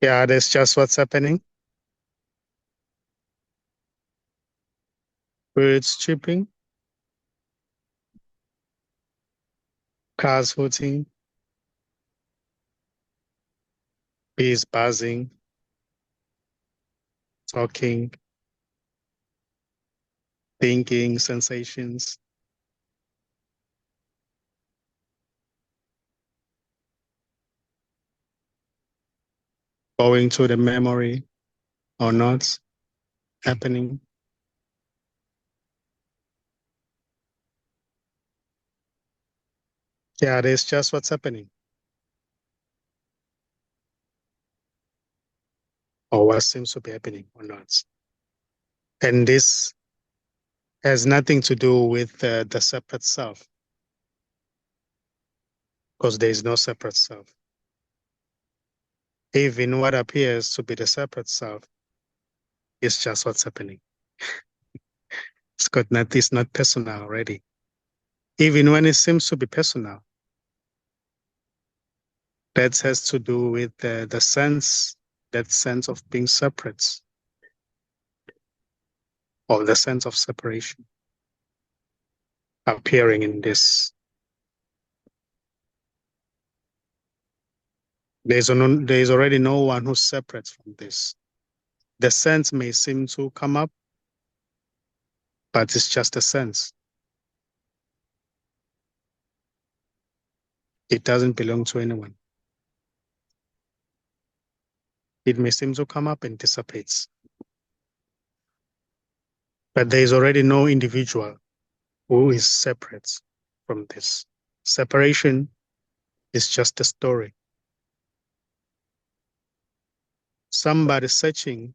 Yeah, that's just what's happening. Birds chirping, cars hooting, bees buzzing, talking, thinking, sensations, going to the memory or not happening. Yeah, that's just what's happening or what seems to be happening or not. And this has nothing to do with the separate self because there is no separate self. Even what appears to be the separate self is just what's happening. It's not personal already. Even when it seems to be personal, that has to do with the sense, that sense of being separate or the sense of separation appearing in this. There is already no one who's separate from this. The sense may seem to come up, but it's just a sense. It doesn't belong to anyone. It may seem to come up and dissipates. But there is already no individual who is separate from this. Separation is just a story. Somebody searching,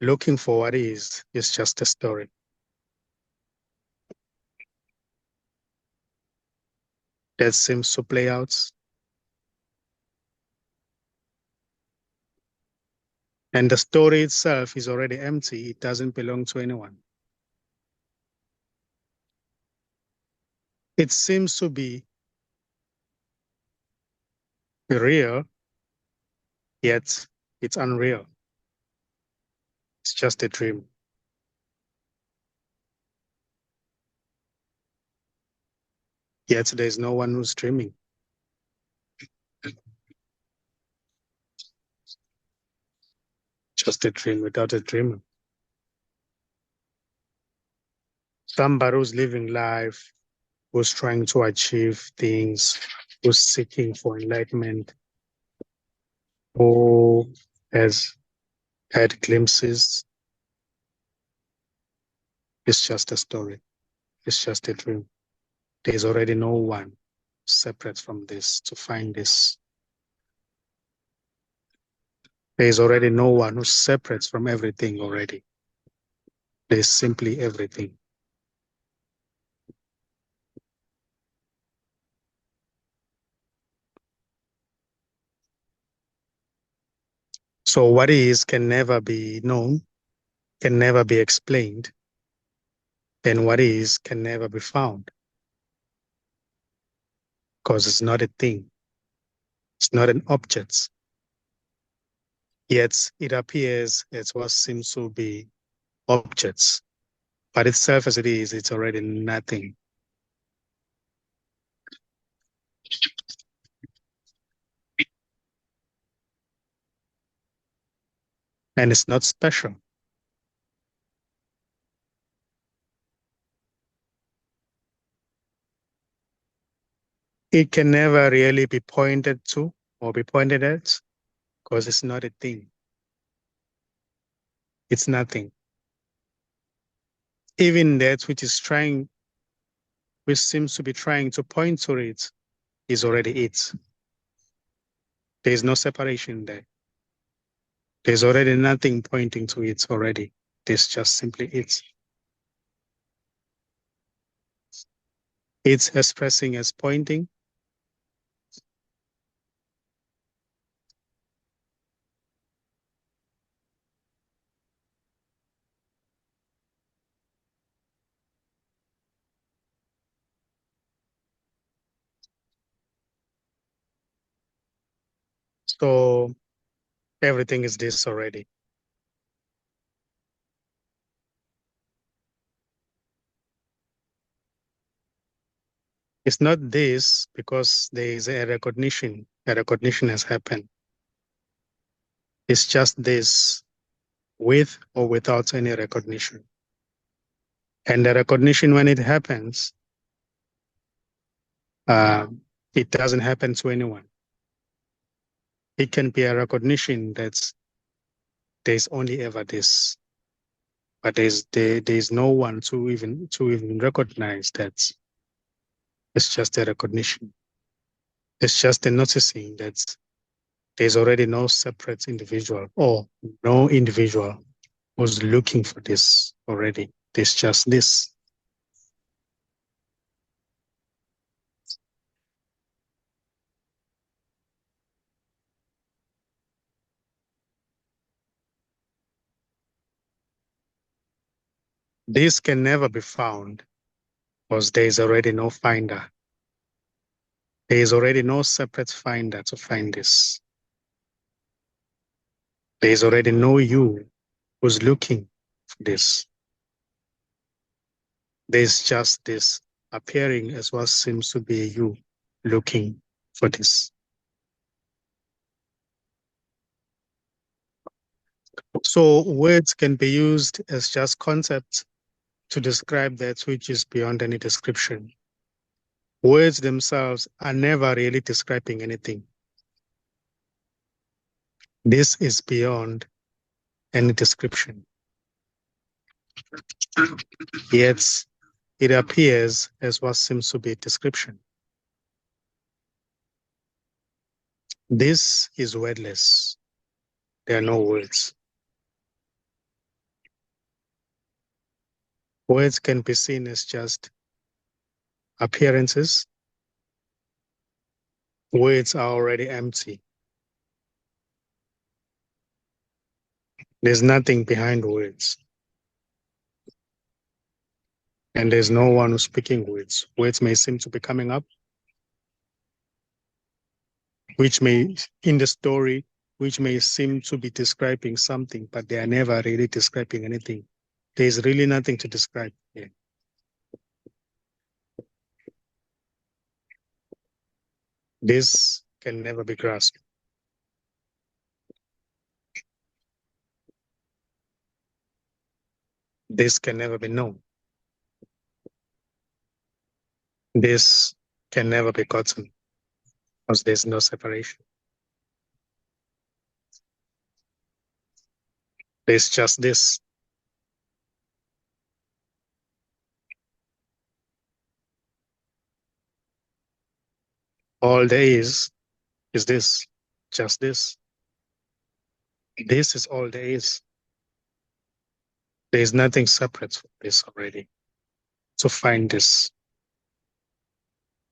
looking for what is just a story. That seems to play out. And the story itself is already empty. It doesn't belong to anyone. It seems to be real, yet it's unreal. It's just a dream. Yet there's no one who's dreaming. Just a dream without a dreamer. Somebody who's living life, who's trying to achieve things, who's seeking for enlightenment, who has had glimpses. It's just a story. It's just a dream. There's already no one separate from this to find this. There's already no one who separates from everything already. There's simply everything. So what is can never be known, can never be explained, and what is can never be found because it's not a thing. It's not an object. Yet it appears as what seems to be objects. But itself as it is, it's already nothing. And it's not special. It can never really be pointed to or be pointed at because it's not a thing. It's nothing. Even that which seems to be trying to point to it, is already it. There is no separation there. There's already nothing pointing to it already. There's just simply it. It's expressing as pointing. So Everything is this already. It's not this because there is a recognition. A recognition has happened. It's just this with or without any recognition. And the recognition, when it happens, uh, it doesn't happen to anyone. It can be a recognition that there's only ever this, but there's no one to even recognize that. It's just a recognition. It's just a noticing that there's already no separate individual or no individual who's looking for this already. There's just this. This can never be found because there is already no finder. There is already no separate finder to find this. There is already no you who's looking for this. There's just this appearing as what seems to be you looking for this. So words can be used as just concepts to describe that which is beyond any description. Words themselves are never really describing anything. This is beyond any description. Yet it appears as what seems to be a description. This is wordless. There are no words. Words can be seen as just appearances. Words are already empty. There's nothing behind words. And there's no one who's speaking words. Words may seem to be coming up, which may, in the story, which may seem to be describing something, but they are never really describing anything. There's really nothing to describe here. This can never be grasped. This can never be known. This can never be gotten because there's no separation. There's just this. All there is this, just this. This is all there is. There is nothing separate from this already. To find this,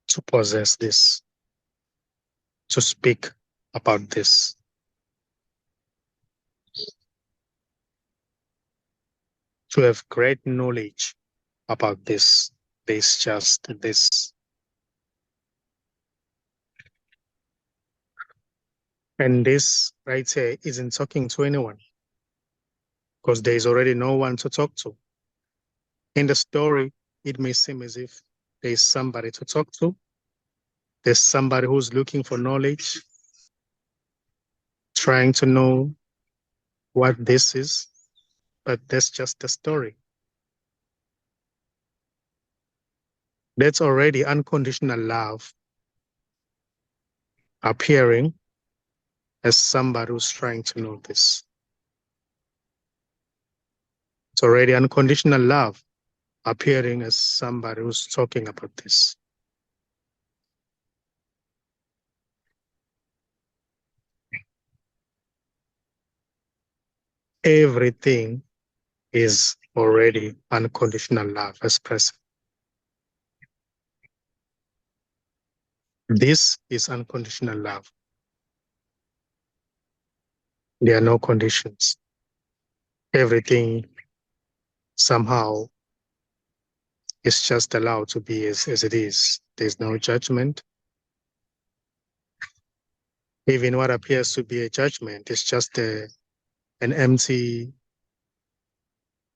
to possess this, to speak about this. To have great knowledge about this. There's just this. And this right here isn't talking to anyone because there is already no one to talk to. In the story, it may seem as if there's somebody to talk to. There's somebody who's looking for knowledge, trying to know what this is, but that's just the story. That's already unconditional love appearing as somebody who's trying to know this. It's already unconditional love appearing as somebody who's talking about this. Everything is already unconditional love expressed. This is unconditional love. There are no conditions. Everything somehow is just allowed to be as it is. There's no judgment. Even what appears to be a judgment is just an empty,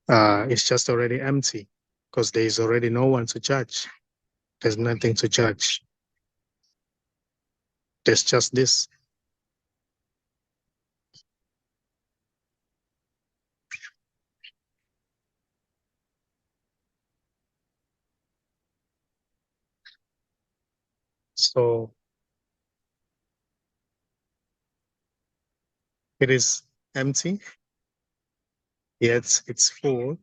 it's just already empty because there is already no one to judge. There's nothing to judge. There's just this. So it is empty, yet it's full.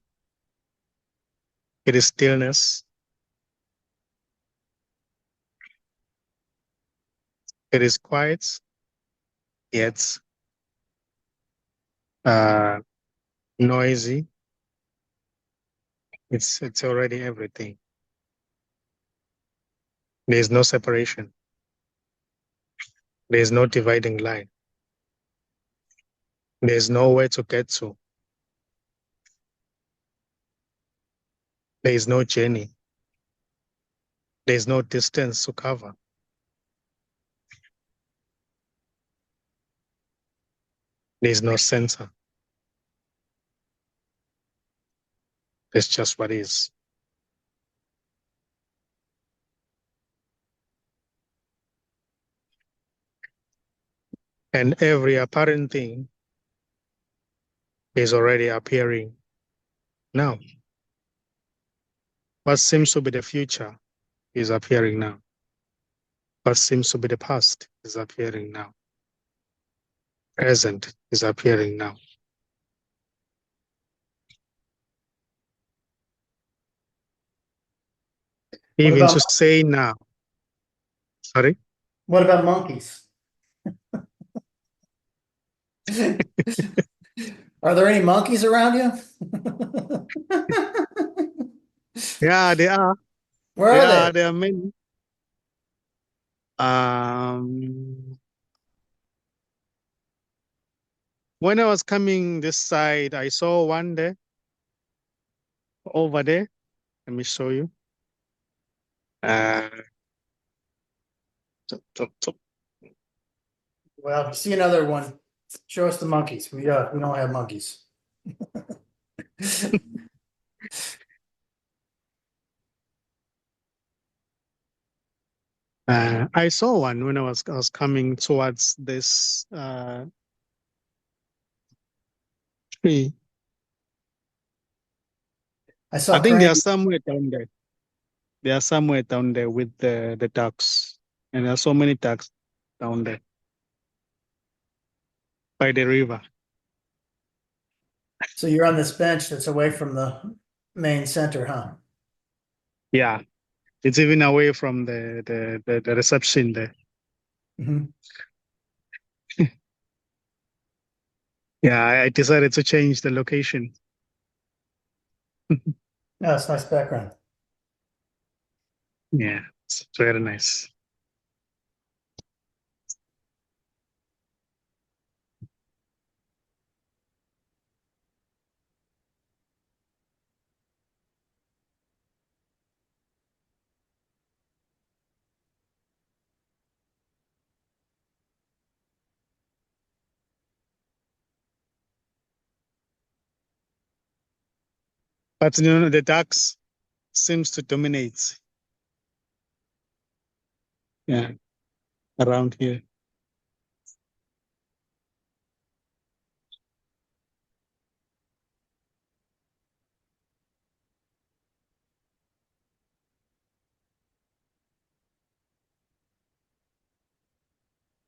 It is stillness. It is quiet, yet uh, noisy. It's already everything. There's no separation. There's no dividing line. There's nowhere to get to. There is no journey. There's no distance to cover. There's no center. It's just what is. And every apparent thing is already appearing now. What seems to be the future is appearing now. What seems to be the past is appearing now. Present is appearing now. Even to say now. Sorry? What about monkeys? Are there any monkeys around you? Yeah, they are. Where are they? There are many. When I was coming this side, I saw one there, over there. Let me show you. Uh, Well, if you see another one, show us the monkeys. We don't have monkeys. I saw one when I was coming towards this tree. I think they are somewhere down there. They are somewhere down there with the ducks. And there are so many ducks down there by the river. So you're on this bench that's away from the main center, huh? Yeah. It's even away from the reception there. Mm-hmm. Yeah, I decided to change the location. No, it's nice background. Yeah, it's very nice. But the ducks seems to dominate. Yeah, around here.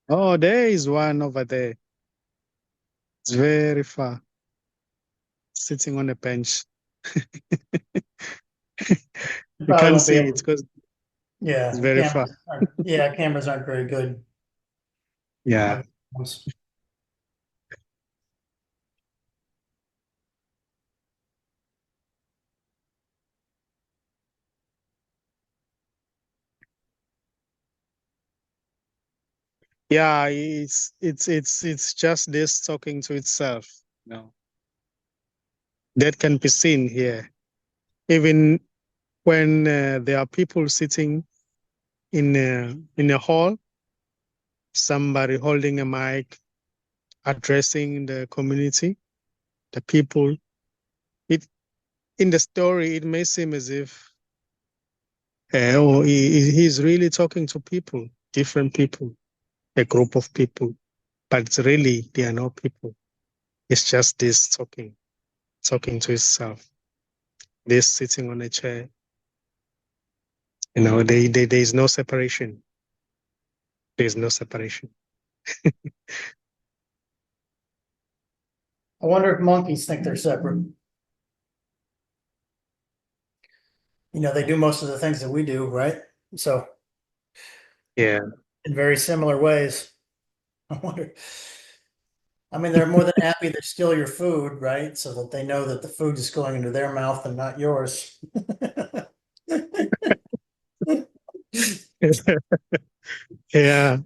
Oh, there is one over there. It's very far. Sitting on a bench. You can't see it because it's very far. Cameras aren't very good. Yeah. Yeah, it's just this talking to itself. No, that can be seen here. Even when there are people sitting in a hall, somebody holding a mic, addressing the community, the people. It in the story, it may seem as if he's really talking to people, different people, a group of people, but it's really they are not people. It's just this talking to itself. This sitting on a chair. There's no separation. There's no separation. I wonder if monkeys think they're separate. They do most of the things that we do, right? So Yeah. in very similar ways. I wonder. I mean, they're more than happy to steal your food, right? So that they know that the food is going into their mouth and not yours. Yeah.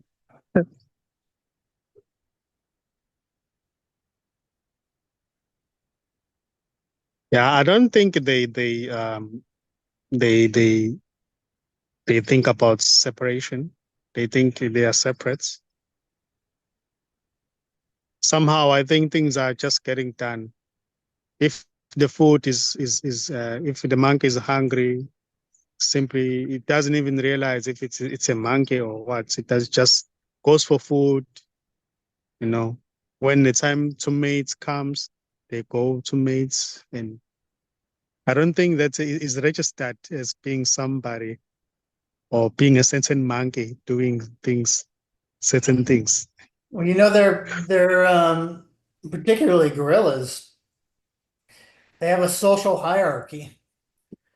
Yeah. I don't think they they think about separation. They think they are separate. Somehow I think things are just getting done. If the food is if the monkey is hungry, simply it doesn't even realize if it's a monkey or what. It does just goes for food, you know. When the time to mate comes, they go to mates, and I don't think that is registered as being somebody or being a certain monkey doing things, certain things. Well, they're particularly gorillas. They have a social hierarchy.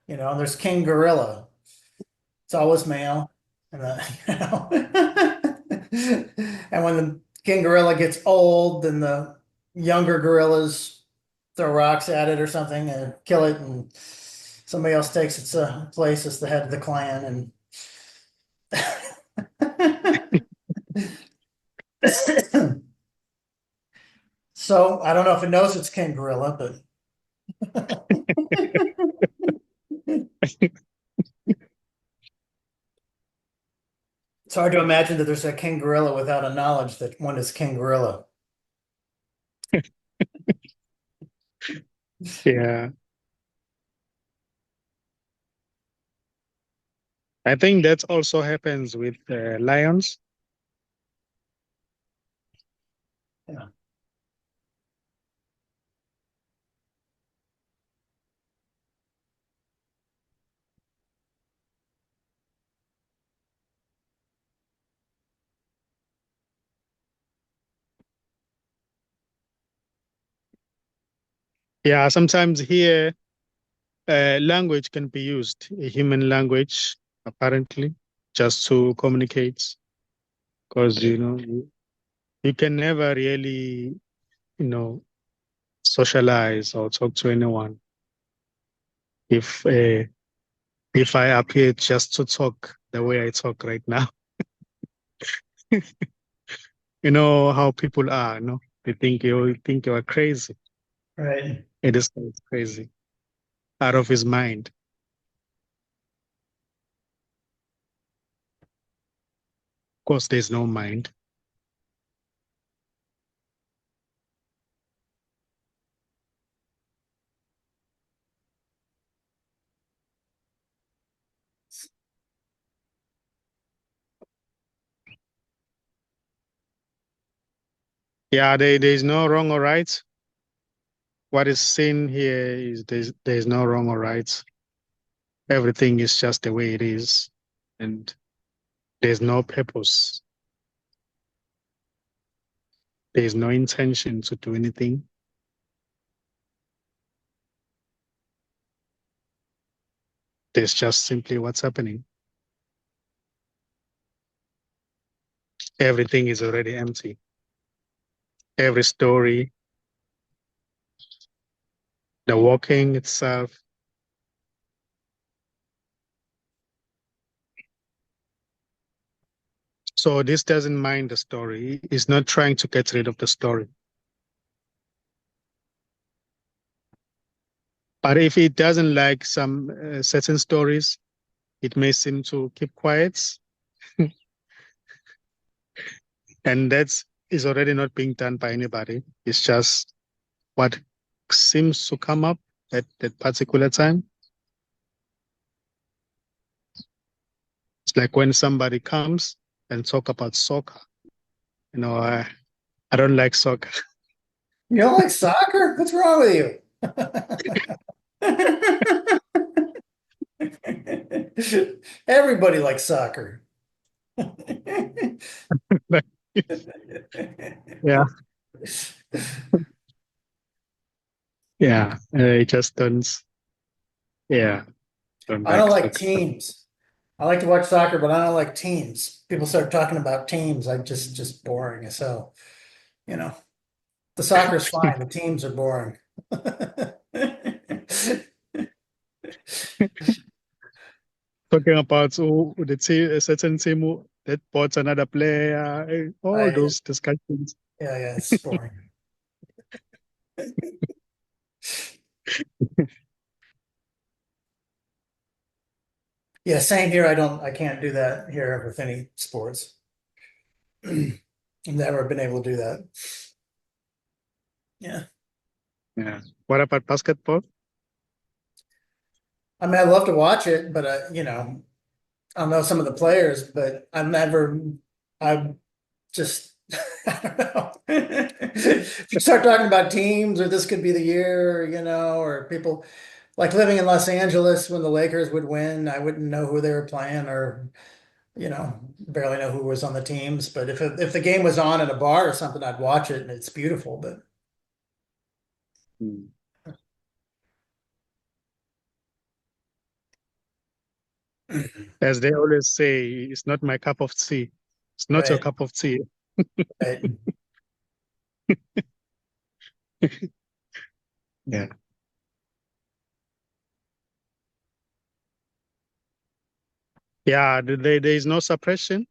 And there's King Gorilla. It's always male, and and when the King Gorilla gets old, then the younger gorillas throw rocks at it or something and kill it, and somebody else takes its place as the head of the clan. And so I don't know if it knows it's King Gorilla, but it's hard to imagine that there's a King Gorilla without a knowledge that one is King Gorilla. Yeah. I think that also happens with lions. Yeah. Yeah, sometimes here language can be used, a human language, apparently, just to communicate. Because, you can never really, you know, socialize or talk to anyone if if I appear just to talk the way I talk right now. You know how people are, no? They think you are crazy. Right. It is crazy, out of his mind. Of course, there's no mind. Yeah, there's no wrong or right. What is seen here is there's no wrong or right. Everything is just the way it is, and there's no purpose. There's no intention to do anything. There's just simply what's happening. Everything is already empty. Every story, the walking itself. So this doesn't mind the story. It's not trying to get rid of the story. But if it doesn't like some certain stories, it may seem to keep quiet. And that is already not being done by anybody. It's just what seems to come up at that particular time. It's like when somebody comes and talk about soccer. You know, I don't like soccer. You don't like soccer? What's wrong with you? Everybody likes soccer. Yeah, yeah. I just don't. Yeah, don't I don't like like soccer. teams. I like to watch soccer, but I don't like teams. People start talking about teams. I just boring as hell. You know, the soccer's fine. The teams are boring. Talking about the team, a certain team that bought another player, all I those discussions. yeah, it's boring. Yeah, same here. I can't do that here with any sports. I've never been able to do that. Yeah. Yeah. What about basketball? I mean, I love to watch it, but I know some of the players, but I just, I don't know. If you start talking about teams or this could be the year, or people like living in Los Angeles when the Lakers would win, I wouldn't know who they were playing or, barely know who was on the teams. But if the game was on at a bar or something, I'd watch it and it's beautiful, but Hmm. As they always say, it's not my cup of tea. It's not your right, cup of tea. right. Yeah. Yeah, there is no suppression.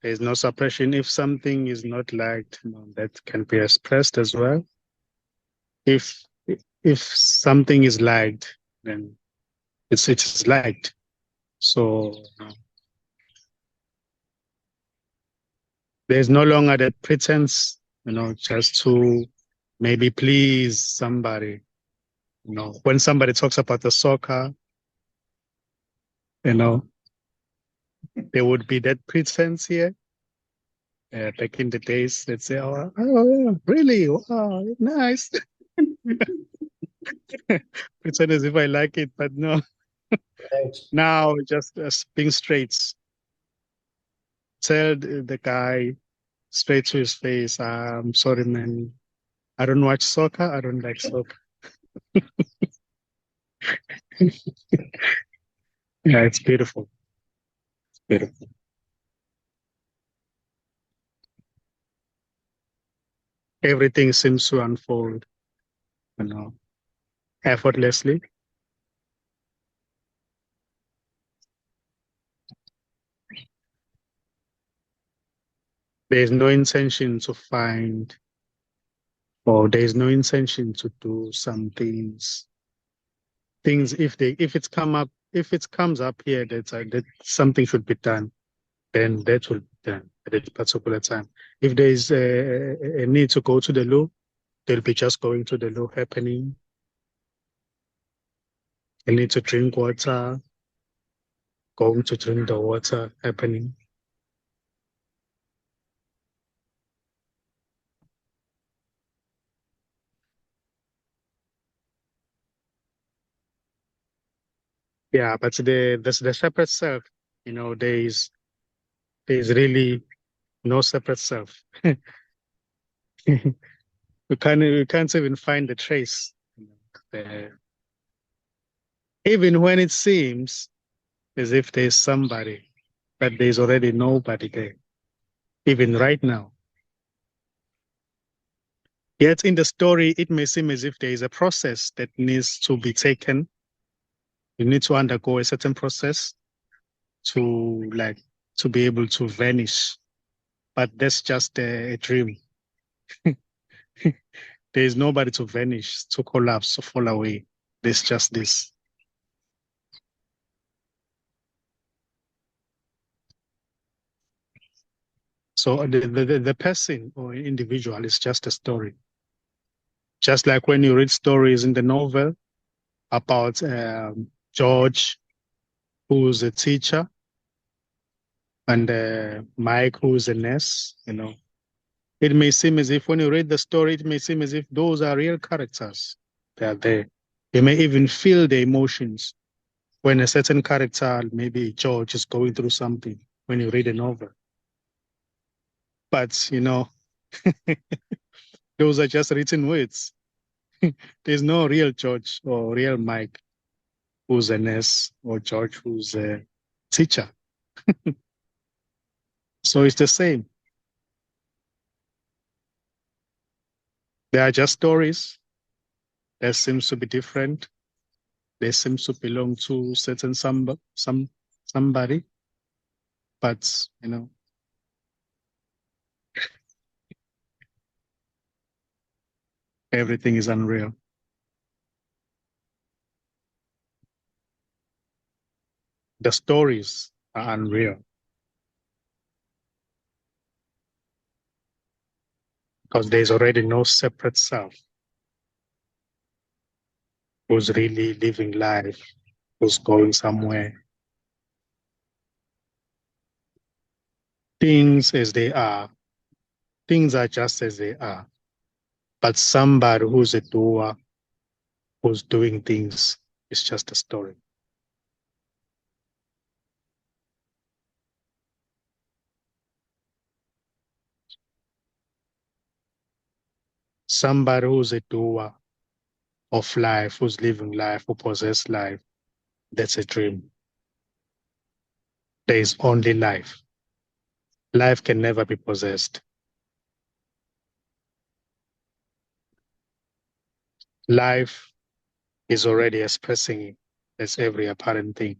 There is no suppression. If something is not liked, that can be expressed as well. If if something is liked, then it's liked. So there's no longer that pretense, just to maybe please somebody. When somebody talks about the soccer, you know, there would be that pretense here. Back in the days, they'd say, oh, really? Wow, nice. Pretend as if I like it, but no. Right. Now, just being straight, tell the guy straight to his face, I'm sorry, man. I don't watch soccer. I don't like soccer. Yeah, it's beautiful. Beautiful. Everything seems to unfold, you know, effortlessly. There's no intention to find, or there's no intention to do some things. Things if it comes up here that something should be done, then that will be done at that particular time. If there is a need to go to the loo, they'll be just going to the loo happening. A need to drink water, going to drink the water happening. Yeah, but the separate self, there's really no separate self. We can't even find the trace. There. Even when it seems as if there's somebody, but there's already nobody there, even right now. Yet in the story, it may seem as if there is a process that needs to be taken. You need to undergo a certain process to like to be able to vanish. But that's just a dream. There is nobody to vanish, to collapse, to fall away. There's just this. So the person or individual is just a story. Just like when you read stories in the novel about George, who's a teacher, and Mike, who's a nurse, it may seem as if when you read the story, it may seem as if those are real characters. They are there. You may even feel the emotions when a certain character, maybe George, is going through something when you read a novel. But, those are just written words. There's no real George or real Mike who's a nurse or George who's a teacher. So it's the same. They are just stories that seems to be different. They seem to belong to certain somebody, but everything is unreal. The stories are unreal because there's already no separate self who's really living life, who's going somewhere. Things as they are, things are just as they are. But somebody who's a doer, who's doing things, is just a story. Somebody who's a doer of life, who's living life, who possesses life, that's a dream. There is only life. Life can never be possessed. Life is already expressing as every apparent thing.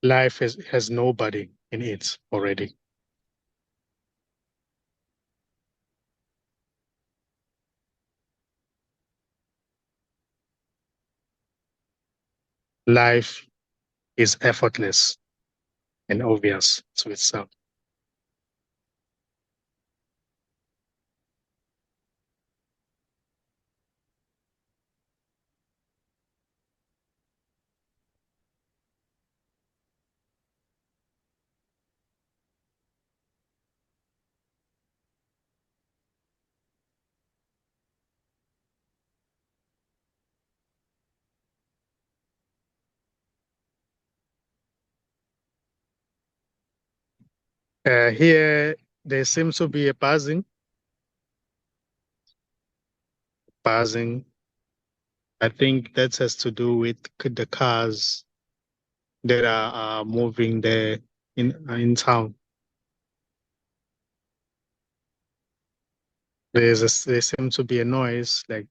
Life has nobody in it already. Life is effortless and obvious to itself. Here, there seems to be a buzzing. I think that has to do with the cars that are moving there in town. There seems to be a noise like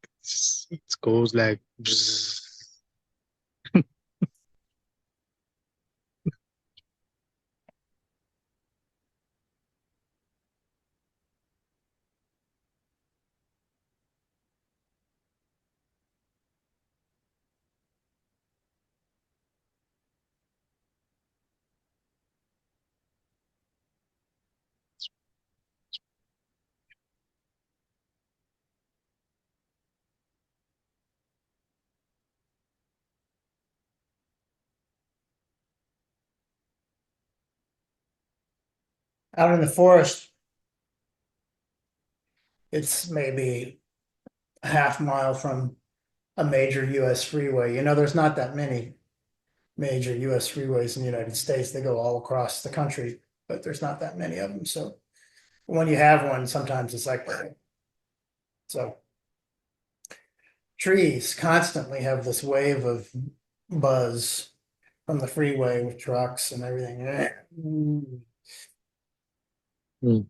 it goes like bzzz. Out in the forest, it's maybe a half mile from a major US freeway. There's not that many major US freeways in the United States. They go all across the country, but there's not that many of them. So when you have one, sometimes it's like, so trees constantly have this wave of buzz from the freeway with trucks and everything. Mm.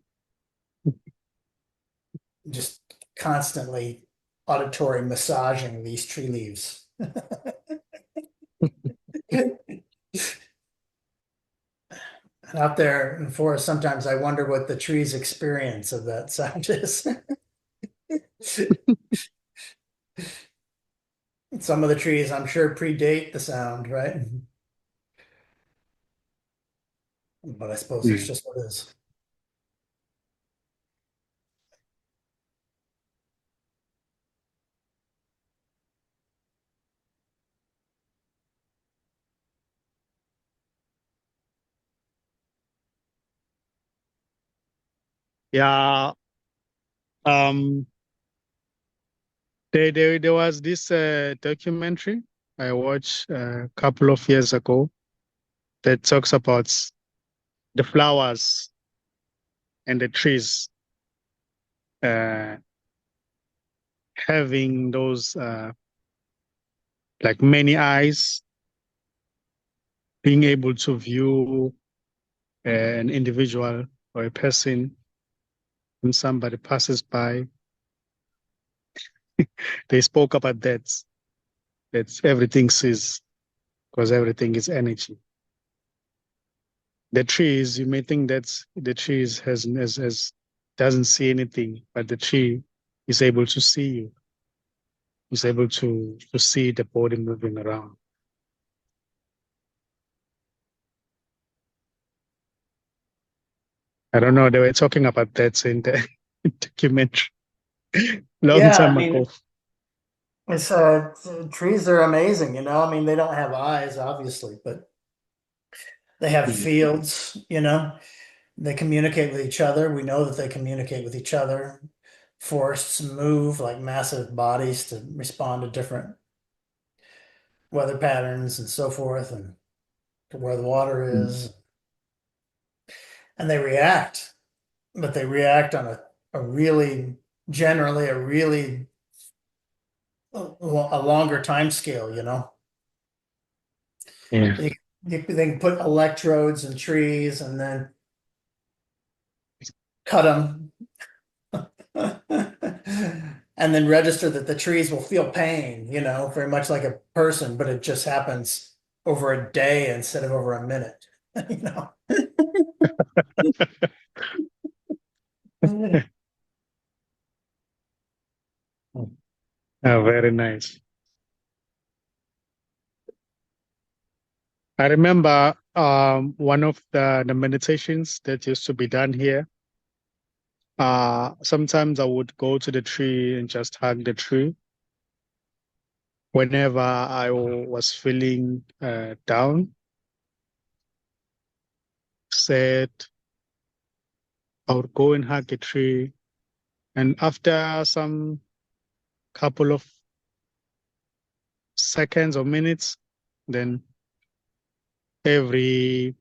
Just constantly auditory massaging these tree leaves. And out there in the forest, sometimes I wonder what the trees' experience of that sound is. Some of the trees, I'm sure, predate the sound, right? But I suppose it's Mm. just what it is. Yeah. Um, there was this documentary I watched a couple of years ago that talks about the flowers and the trees uh, having those like many eyes, being able to view an individual or a person when somebody passes by. They spoke about that. That everything sees because everything is energy. The trees, you may think that the trees has doesn't see anything, but the tree is able to see you. Is able to see the body moving around. I don't know. They were talking about that in the documentary long Yeah, I time mean, ago. it's trees are amazing, you know. I mean, they don't have eyes, obviously, but they have Mm. fields, you know. They communicate with each other. We know that they communicate with each other. Forests move like massive bodies to respond to different weather patterns and so forth, and to where the water Mm. is. And they react, but they react on a really, generally a really a longer time scale, you know. Yeah. You, they can put electrodes in trees and then cut them and then register that the trees will feel pain, you know, very much like a person, but it just happens over a day instead of over a minute, you know. Oh, very nice. I remember one of the meditations that used to be done here. Sometimes I would go to the tree and just hug the tree. Whenever I was feeling down, sad, I would go and hug a tree. And after some couple of seconds or minutes, then every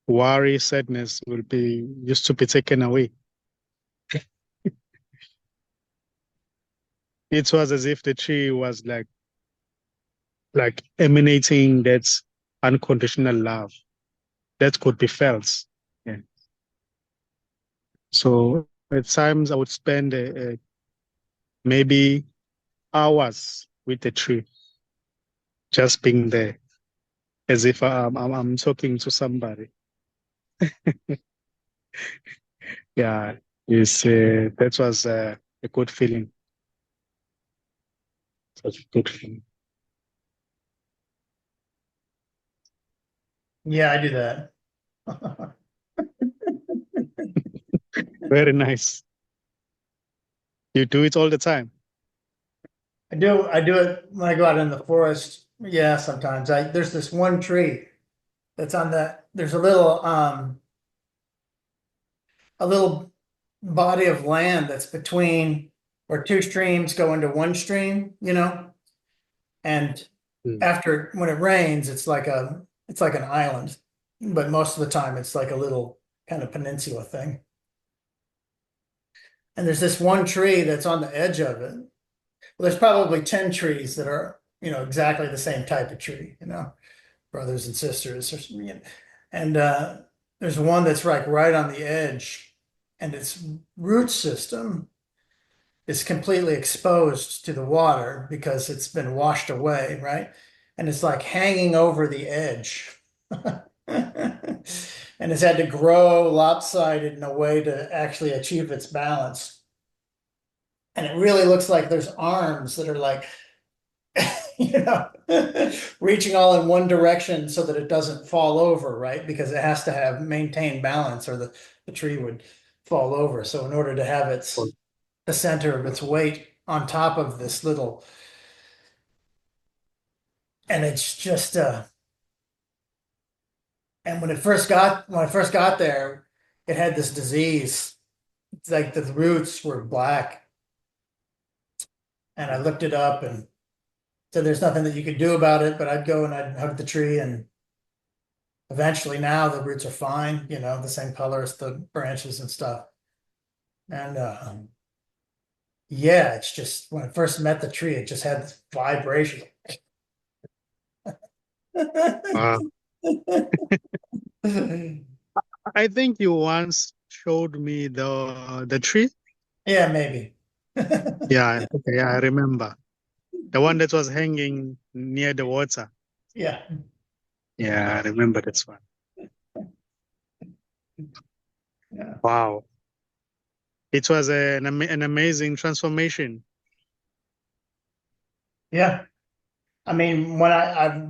worry, sadness will be used to be taken away. It was as if the tree was like emanating that unconditional love that could be felt. Yeah. So at times I would spend maybe hours with the tree, just being there, as if I'm talking to somebody. Yeah, that was a good feeling. Such a good feeling. Yeah, I do that. Very nice. You do it all the time. I do it when I go out in the forest. Yeah, sometimes there's this one tree that's on there's a little body of land that's between where two streams go into one stream, you know, and Mm. after when it rains, it's like an island, but most of the time it's like a little kind of peninsula thing. And there's this one tree that's on the edge of it. Well, there's probably 10 trees that are, you know, exactly the same type of tree, you know, brothers and sisters or something. And there's one that's like right on the edge, and its root system is completely exposed to the water because it's been washed away, right? And it's like hanging over the edge. And it's had to grow lopsided in a way to actually achieve its balance. And it really looks like there's arms that are like you know, reaching all in one direction so that it doesn't fall over, right? Because it has to have maintain balance or the tree would fall over. So in order to have the center of its weight on top of this little, and it's just and when I first got there, it had this disease. It's like the roots were black. And I looked it up and said there's nothing that you could do about it, but I'd go and I'd hug the tree and eventually now the roots are fine, the same color as the branches and stuff. And yeah, it's just when I first met the tree, it just had this vibration. Wow. I think you once showed me the tree. Yeah, maybe. Yeah, okay, yeah, I remember. The one that was hanging near the water. Yeah. Yeah, I remember this one. Yeah. Wow. It was an amazing transformation. Yeah. I mean,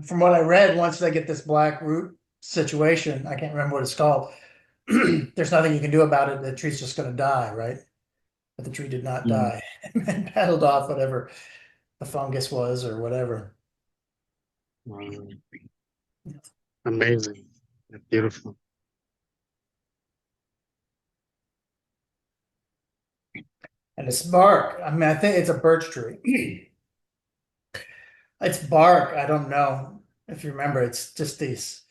from what I read, once they get this black root situation, I can't remember what it's called. There's nothing you can do about it. The tree's just going to die, right? But the tree did not Mm. die and paddled off whatever the fungus was or whatever. Wow. Amazing. Beautiful. And its bark, I mean, I think it's a birch tree. Its bark, I don't know if you remember, it's just these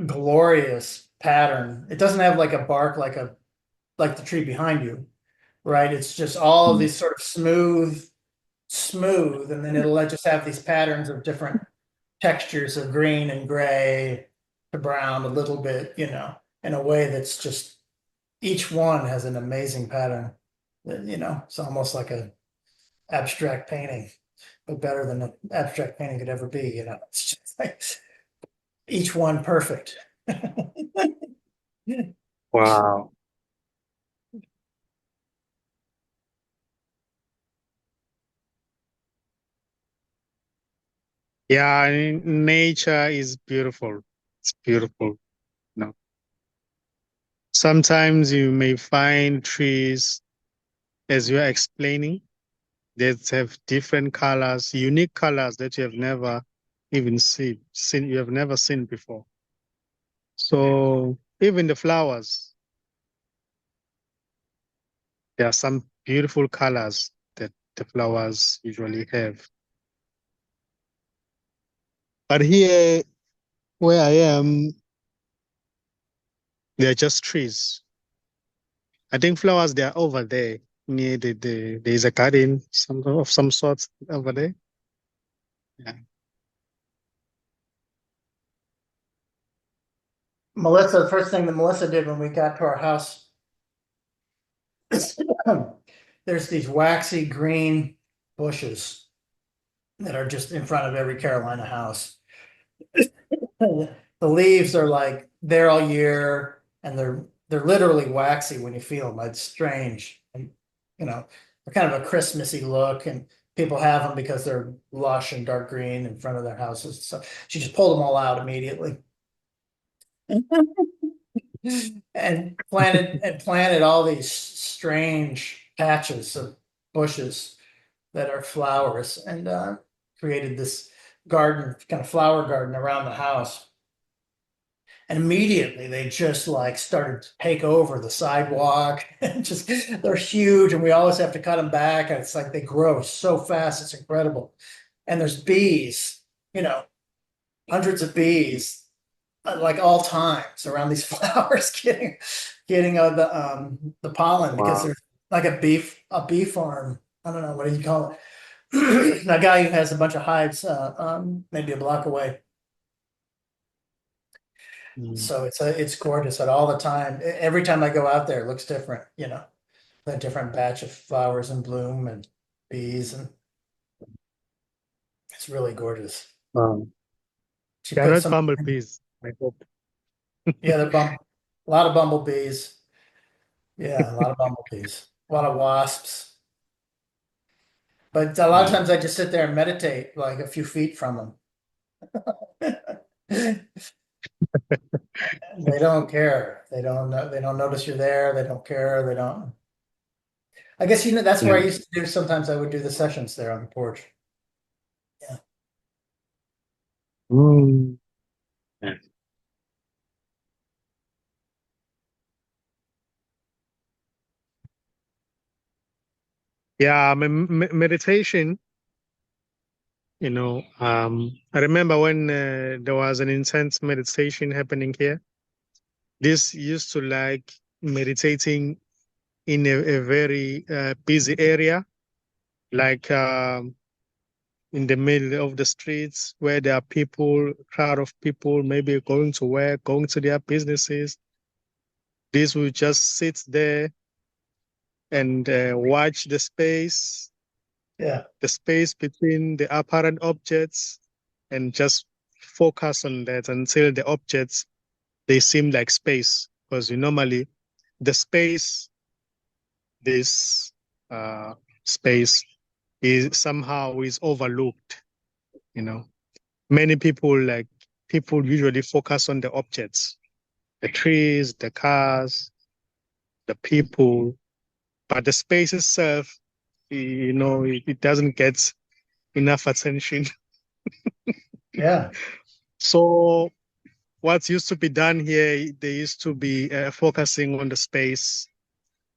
glorious pattern. It doesn't have like a bark like the tree behind you, right? It's just all of Mm. these sort of smooth, and then it'll just have these patterns of different textures of green and gray to brown a little bit, in a way that's just each one has an amazing pattern. It's almost like a abstract painting, but better than an abstract painting could ever be. It's just like each one perfect. Wow. Yeah, nature is beautiful. It's beautiful. No. Sometimes you may find trees, as you are explaining, that have different colors, unique colors that you have never even you have never seen before. So even the flowers, there are some beautiful colors that the flowers usually have. But here where I am, they're just trees. I think flowers they are over there near there is a garden of some sort over there. Yeah. Melissa, the first thing that Melissa did when we got to our house, there's these waxy green bushes that are just in front of every Carolina house. The leaves are like there all year, and they're literally waxy when you feel them. It's strange, and they're kind of a Christmassy look, and people have them because they're lush and dark green in front of their houses. So she just pulled them all out immediately and planted all these strange patches of bushes that are flowers, and created this garden, kind of flower garden around the house. And immediately they just like started to take over the sidewalk. And just they're huge, and we always have to cut them back. And it's like they grow so fast, it's incredible. And there's bees, hundreds of bees, like all times around these flowers, getting the pollen, because Wow. there's like a bee farm. I don't know, what do you call it? A guy who has a bunch of hives, maybe a block away. Mm. So it's gorgeous at all the time. Every time I go out there, it looks different. A different batch of flowers in bloom and bees, and it's really gorgeous. Wow. She They are put not some, bumblebees, I hope. yeah, a lot of bumblebees. Yeah, a lot of bumblebees, a lot of wasps. But a lot of Yeah. times I just sit there and meditate like a few feet from them. They don't care. They don't know. They don't notice you're there. They don't care. They don't. I guess that's where I Yeah. used to do. Sometimes I would do the sessions there on the porch. Yeah. Mm. Yeah. Yeah, meditation, I remember when there was an intense meditation happening here. This used to like meditating in a very busy area, like in the middle of the streets where there are people, crowd of people, maybe going to work, going to their businesses. This will just sit there and watch Yeah. the space between the apparent objects, and just focus on that until the objects they seem like space. Because you normally the space, this uh, space is somehow is overlooked. You know, many people usually focus on the objects, the trees, the cars, the people, but the space itself, it doesn't get enough attention. Yeah. So what used to be done here, they used to be focusing on the space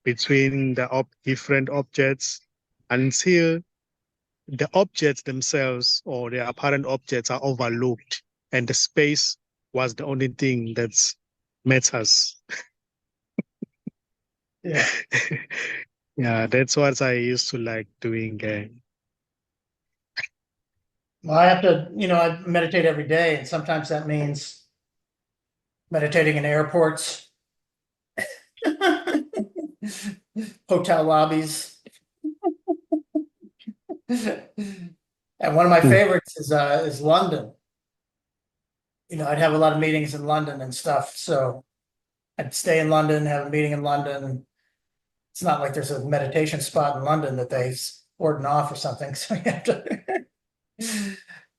between the different objects until the objects themselves or the apparent objects are overlooked, and the space was the only thing that matters. Yeah. Yeah, that's what I used to like doing. Well, I have to, I meditate every day, and sometimes that means meditating in airports, hotel lobbies. And one of my favorites is London. I'd have a lot of meetings in London and stuff. So I'd stay in London, have a meeting in London. It's not like there's a meditation spot in London that they cordon off or something. So you have to,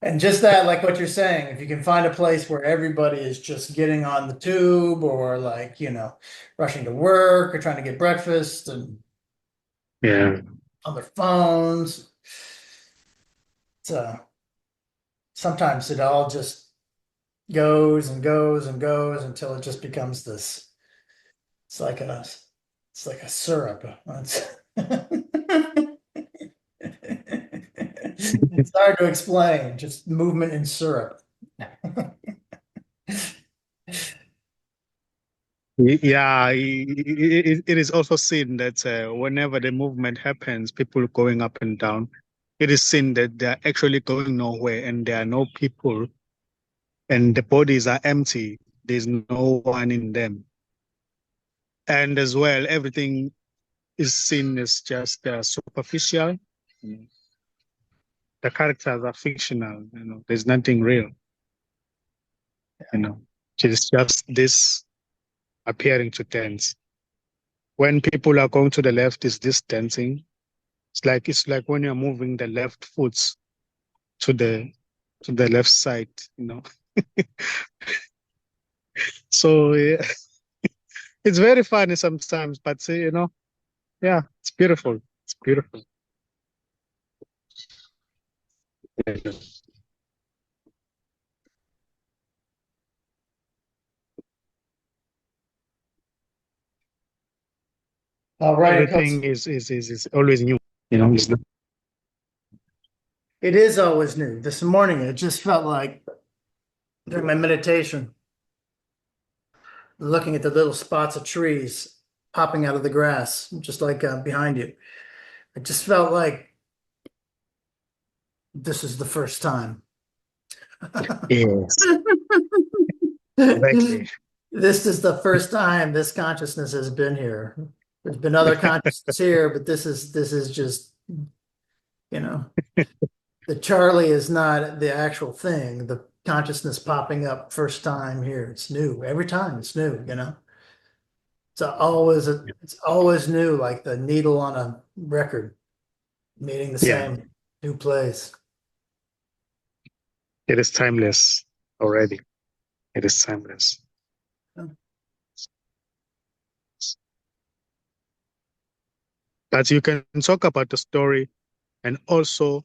and just that, like what you're saying, if you can find a place where everybody is just getting on the tube or like, rushing to work or trying to get breakfast and Yeah. on their phones. So sometimes it all just goes and goes and goes until it just becomes this. It's like a it's like a syrup. It's hard to explain, just movement in syrup. Yeah, it is also seen that whenever the movement happens, people going up and down, it is seen that they're actually going nowhere and there are no people and the bodies are empty. There's no one in them. And as well, everything is seen as just superficial. Mm. The characters are fictional, there's nothing real, you know. It's just this appearing to dance. When people are going to the left, is this dancing? It's like when you're moving the left foot to the left side. So yeah, it's very funny sometimes, but yeah, it's beautiful. It's beautiful. All right, Everything is always new. It's not, it is always new. This morning, it just felt like during my meditation, looking at the little spots of trees popping out of the grass, just like behind you. It just felt like this is the first time. yes, exactly. This is the first time this consciousness has been here. There's been other consciousness here, but this is just, you know, the Charlie is not the actual thing. The consciousness popping up first time here. It's new. Every time it's new. It's always new, like the needle on a record. Meeting the Yeah, same new place. it is timeless already. It is timeless. But you can talk about the story, and also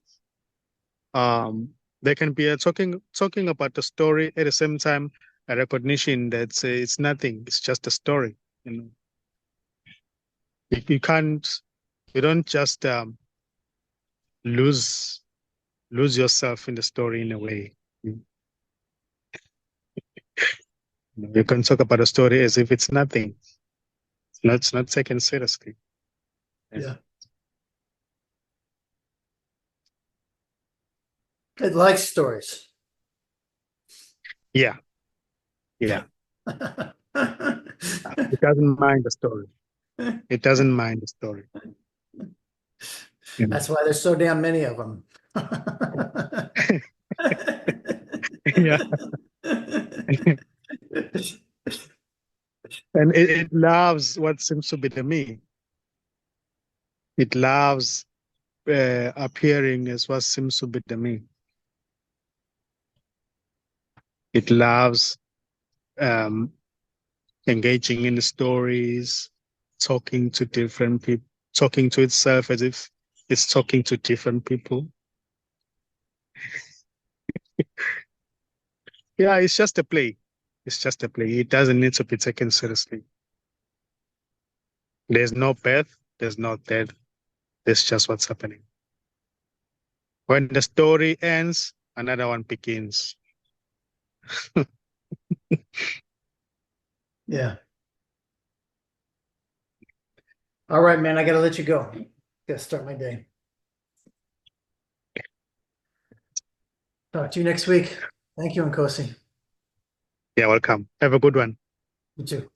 there can be a talking about the story at the same time a recognition that it's nothing. It's just a story. You know, you can't. You don't just lose lose yourself in the story in a way. You you can talk about a story as if it's nothing. It's not taken seriously. Yeah. It likes stories. Yeah, yeah. It doesn't mind the story. It doesn't mind the story. You know? That's why there's so damn many of them. Yeah. And it loves what seems to be the me. It loves appearing as what seems to be the me. It loves um, engaging in the stories, talking to different people, talking to itself as if it's talking to different people. Yeah, it's just a play. It's just a play. It doesn't need to be taken seriously. There's no birth, there's no death. There's just what's happening. When the story ends, another one begins. Yeah. All right, man. I gotta let you go. Gotta start my day. Talk to you next week. Thank you, Nkosi. Yeah, welcome. Have a good one. You too.